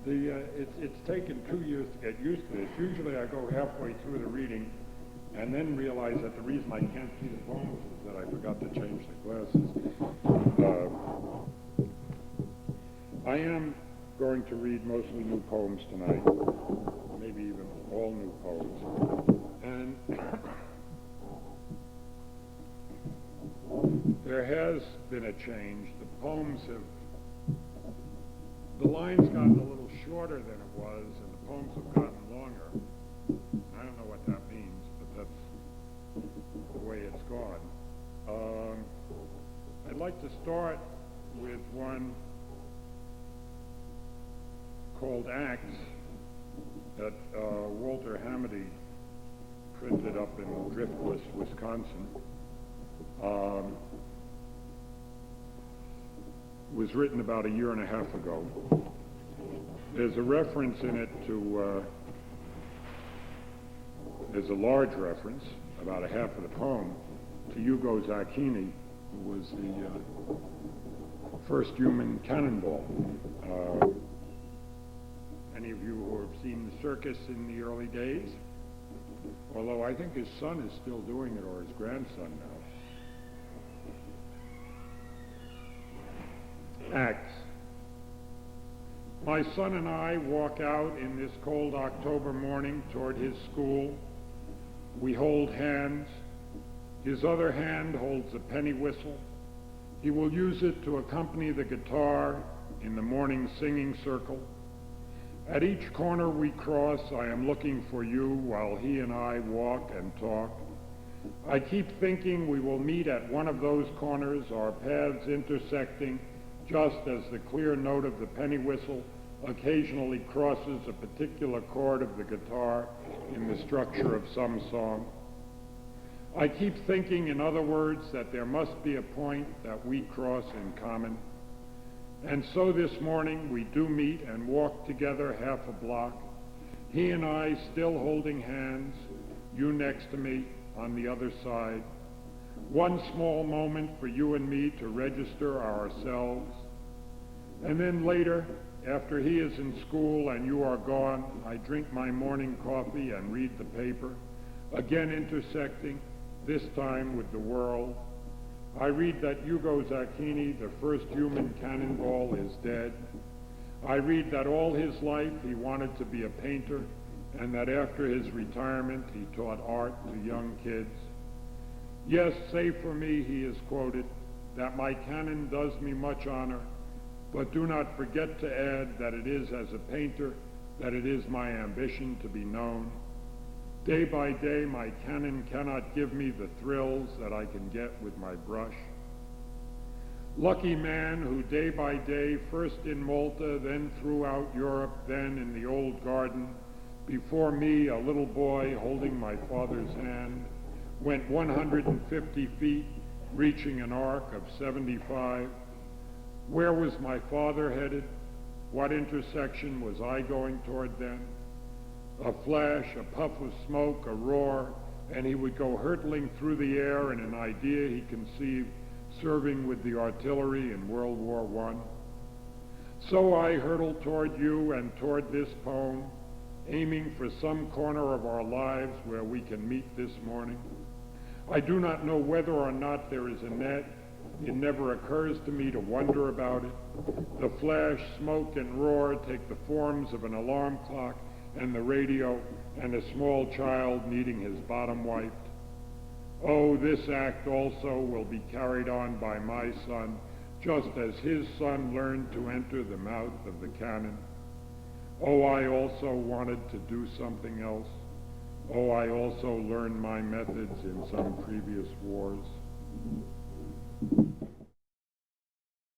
It's taken 2 years to get used to this. Usually I go halfway through the reading and then realize that the reason I can't see the poems is that I forgot to change the glasses. I am going to read mostly new poems tonight, maybe even all new poems. And there has been a change. The line's gotten a little shorter than it was, and the poems have gotten longer. I don't know what that means, but that's the way it's gone. I'd like to start with one called Acts that Walter Hamady printed up in Driftless, Wisconsin. Was written about a year and a half ago. There's a reference in it to, there's a large reference, about a half of the poem, to Hugo Zacchini, who was the first human cannonball. Any of you who have seen the circus in the early days? Although I think his son is still doing it, or his grandson now. Acts. My son and I walk out in this cold October morning toward his school. We hold hands. His other hand holds a penny whistle. He will use it to accompany the guitar in the morning singing circle. At each corner we cross, I am looking for you while he and I walk and talk. I keep thinking we will meet at one of those corners, our paths intersecting, just as the clear note of the penny whistle occasionally crosses a particular chord of the guitar in the structure of some song. I keep thinking, in other words, that there must be a point that we cross in common. And so this morning we do meet and walk together half a block, he and I still holding hands, you next to me on the other side. One small moment for you and me to register ourselves. And then later, after he is in school and you are gone, I drink my morning coffee and read the paper, again intersecting, this time with the world. I read that Hugo Zacchini, the first human cannonball, is dead. I read that all his life he wanted to be a painter, and that after his retirement he taught art to young kids. Yes, say for me, he is quoted, that my canon does me much honor, but do not forget to add that it is as a painter that it is my ambition to be known. Day by day, my canon cannot give me the thrills that I can get with my brush. Lucky man who day by day, first in Malta, then throughout Europe, then in the old garden, before me, a little boy holding my father's hand, went 150 feet, reaching an arc of 75. Where was my father headed? What intersection was I going toward then? A flash, a puff of smoke, a roar, and he would go hurtling through the air in an idea he conceived serving with the artillery in World War I. So I hurtle toward you and toward this poem, aiming for some corner of our lives where we can meet this morning. I do not know whether or not there is a net. It never occurs to me to wonder about it. The flash, smoke, and roar take the forms of an alarm clock and the radio and a small child needing his bottom wiped. Oh, this act also will be carried on by my son, just as his son learned to enter the mouth of the cannon. Oh, I also wanted to do something else. Oh, I also learned my methods in some previous wars.